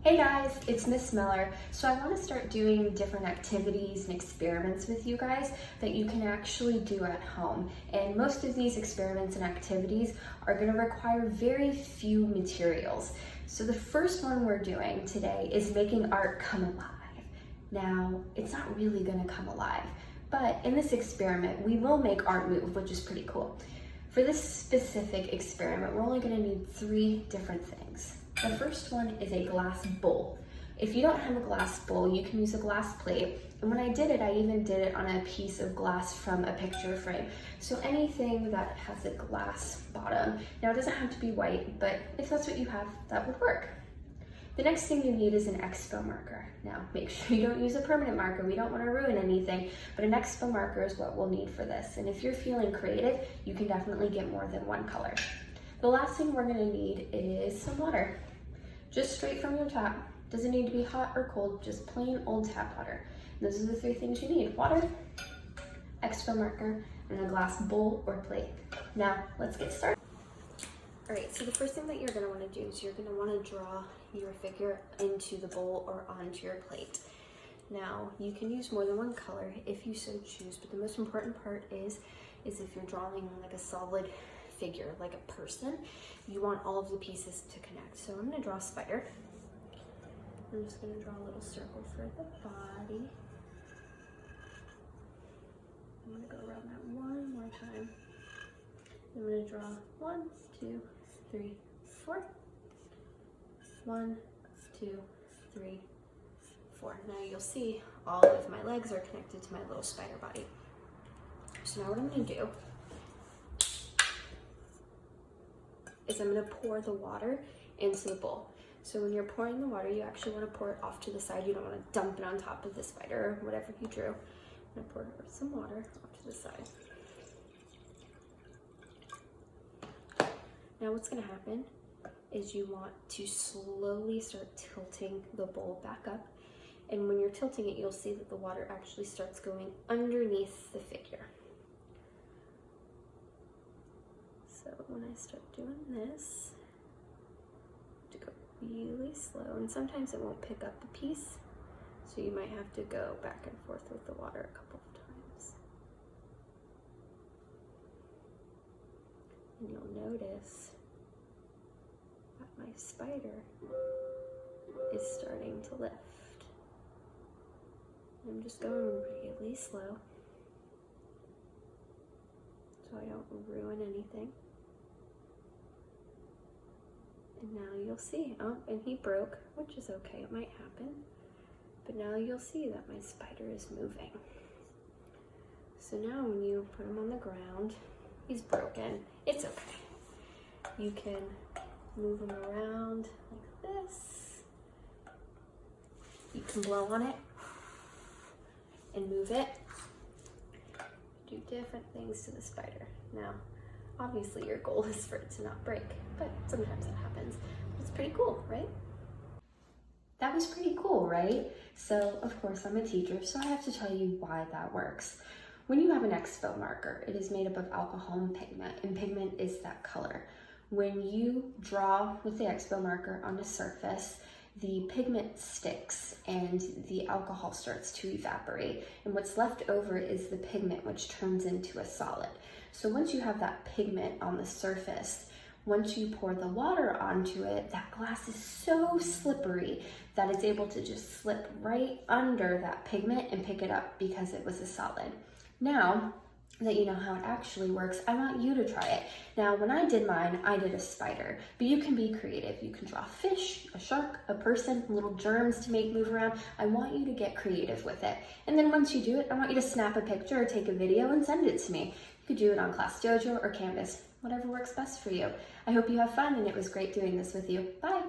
Hey guys, it's Miss Miller. So I want to start doing different activities and experiments with you guys that you can actually do at home. And most of these experiments and activities are going to require very few materials. So the first one we're doing today is making art come alive. Now, it's not really going to come alive, but in this experiment, we will make art move, which is pretty cool. For this specific experiment, we're only going to need 3 different things. The first one is a glass bowl. If you don't have a glass bowl, you can use a glass plate. And when I did it, I even did it on a piece of glass from a picture frame. So anything that has a glass bottom. Now it doesn't have to be white, but if that's what you have, that would work. The next thing you need is an Expo marker. Now make sure you don't use a permanent marker. We don't want to ruin anything, but an Expo marker is what we'll need for this. And if you're feeling creative, you can definitely get more than one color. The last thing we're going to need is some water. Just straight from your tap. Doesn't need to be hot or cold, just plain old tap water. And those are the 3 things you need: water, Expo marker, and a glass bowl or plate. Now, let's get started. All right, so the first thing that you're going to want to do is you're going to want to draw your figure into the bowl or onto your plate. Now, you can use more than one color if you so choose, but the most important part is if you're drawing like a solid figure, like a person, you want all of the pieces to connect. So I'm going to draw a spider. I'm just going to draw a little circle for the body. I'm going to go around that one more time. I'm going to draw 1, 2, 3, 4. 1, 2, 3, 4. Now you'll see all of my legs are connected to my little spider body. So now what I'm going to do is I'm going to pour the water into the bowl. So when you're pouring the water, you actually want to pour it off to the side. You don't want to dump it on top of the spider or whatever you drew. I'm going to pour some water off to the side. Now what's going to happen is you want to slowly start tilting the bowl back up. And when you're tilting it, you'll see that the water actually starts going underneath the figure. So when I start doing this, I have to go really slow, and sometimes it won't pick up the piece, so you might have to go back and forth with the water a couple of times. And you'll notice that my spider is starting to lift. I'm just going really slow so I don't ruin anything. And now you'll see, oh, and he broke, which is okay, it might happen. But now you'll see that my spider is moving. So now when you put him on the ground, he's broken, it's okay. You can move him around like this. You can blow on it and move it. Do different things to the spider. Now, obviously your goal is for it to not break, but sometimes that happens. It's pretty cool, right? That was pretty cool, right? So of course I'm a teacher, so I have to tell you why that works. When you have an Expo marker, it is made up of alcohol and pigment is that color. When you draw with the Expo marker on a surface, the pigment sticks and the alcohol starts to evaporate. And what's left over is the pigment, which turns into a solid. So once you have that pigment on the surface, once you pour the water onto it, that glass is so slippery that it's able to just slip right under that pigment and pick it up because it was a solid. Now that you know how it actually works, I want you to try it. Now, when I did mine, I did a spider, but you can be creative. You can draw a fish, a shark, a person, little germs to make move around. I want you to get creative with it. And then once you do it, I want you to snap a picture or take a video and send it to me. You could do it on Class Dojo or Canvas, whatever works best for you. I hope you have fun, and it was great doing this with you. Bye.